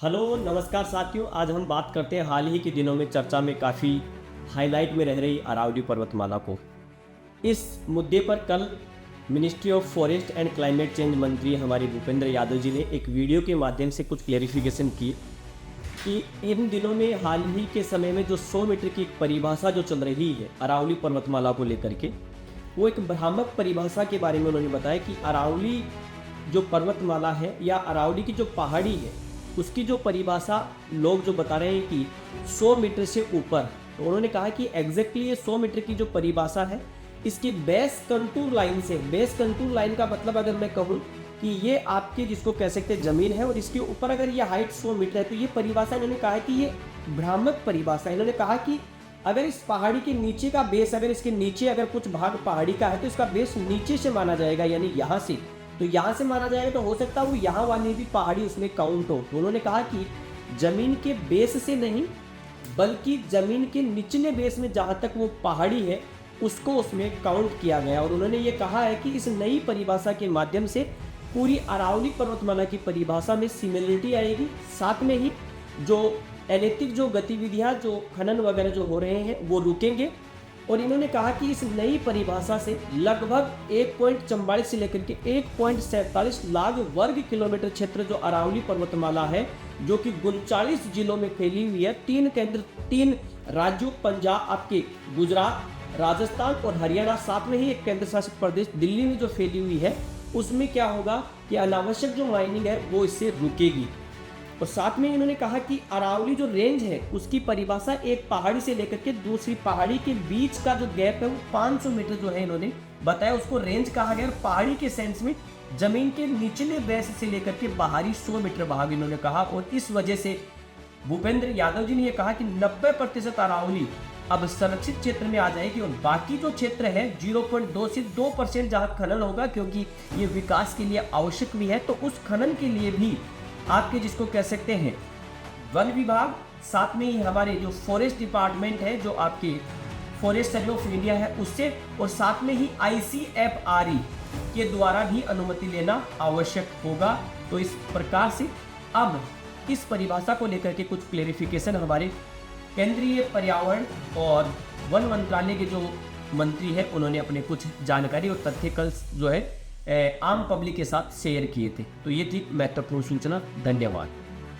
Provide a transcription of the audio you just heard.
Hello नमस्कार साथियों। आज हम बात करते हैं हाल ही के दिनों में चर्चा में काफ़ी हाईलाइट में रह रही अरावली पर्वतमाला को। इस मुद्दे पर कल ministry of forest and climate change मंत्री हमारे भूपेंद्र यादव जी ने एक वीडियो के माध्यम से कुछ क्लेरिफिकेशन की कि इन दिनों में हाल ही के समय में जो 100 मीटर की एक परिभाषा जो चल रही है अरावली पर्वतमाला को लेकर के, वो एक भ्रामक परिभाषा के बारे में उन्होंने बताया कि अरावली जो पर्वतमाला है या अरावली की जो पहाड़ी है उसकी जो परिभाषा लोग जो बता रहे हैं कि 100 मीटर से ऊपर, तो उन्होंने कहा कि एग्जैक्टली ये 100 मीटर की जो परिभाषा है इसकी बेस कंटूर लाइन से, बेस कंटूर लाइन का मतलब अगर मैं कहूँ कि ये आपके जिसको कह सकते हैं ज़मीन है और इसके ऊपर अगर ये हाइट 100 मीटर है, तो ये परिभाषा इन्होंने कहा है कि ये भ्रामक परिभाषा। इन्होंने कहा कि अगर इस पहाड़ी के नीचे का बेस, अगर इसके नीचे अगर कुछ भाग पहाड़ी का है तो इसका बेस नीचे से माना जाएगा, यानी यहाँ से, तो यहाँ से माना जाएगा तो हो सकता है वो यहाँ वाली भी पहाड़ी उसमें काउंट हो। तो उन्होंने कहा कि जमीन के बेस से नहीं बल्कि जमीन के निचले बेस में जहाँ तक वो पहाड़ी है उसको उसमें काउंट किया गया। और उन्होंने ये कहा है कि इस नई परिभाषा के माध्यम से पूरी अरावली पर्वतमाला की परिभाषा में सिमिलरिटी आएगी, साथ में ही जो अनैतिक जो गतिविधियाँ जो खनन वगैरह जो हो रहे हैं वो रुकेंगे। और इन्होंने कहा कि इस नई परिभाषा से लगभग 1.44 से लेकर के 1.47 लाख वर्ग किलोमीटर क्षेत्र जो अरावली पर्वतमाला है, जो कि 39 जिलों में फैली हुई है, तीन राज्यों पंजाब, आपके गुजरात, राजस्थान और हरियाणा, साथ में ही एक केंद्र शासित प्रदेश दिल्ली में जो फैली हुई है, उसमें क्या होगा कि अनावश्यक जो माइनिंग है वो इससे रुकेगी। और साथ में इन्होंने कहा कि अरावली जो रेंज है उसकी परिभाषा एक पहाड़ी से लेकर के दूसरी पहाड़ी के बीच का जो गैप है वो 500 मीटर जो है इन्होंने बताया, उसको रेंज कहा गया। और पहाड़ी के सेंस में जमीन के निचले बेस से लेकर के बाहरी 100 मीटर भाग इन्होंने कहा। और इस वजह से भूपेंद्र यादव जी ने यह कहा कि 90% अरावली अब संरक्षित क्षेत्र में आ जाएगी और बाकी जो क्षेत्र है 0.2 से 2% जहाँ खनन होगा, क्योंकि ये विकास के लिए आवश्यक भी है, तो उस खनन के लिए भी आपके जिसको कह सकते हैं वन विभाग, साथ में ही हमारे जो फॉरेस्ट डिपार्टमेंट है, जो आपके फॉरेस्ट सर्वे ऑफ इंडिया है उससे, और साथ में ही ICFRE के द्वारा भी अनुमति लेना आवश्यक होगा। तो इस प्रकार से अब इस परिभाषा को लेकर के कुछ क्लेरिफिकेशन हमारे केंद्रीय पर्यावरण और वन मंत्रालय के जो मंत्री है उन्होंने अपने कुछ जानकारी और तथ्य कल जो है आम पब्लिक के साथ शेयर किए थे। तो ये थी महत्वपूर्ण सूचना। धन्यवाद।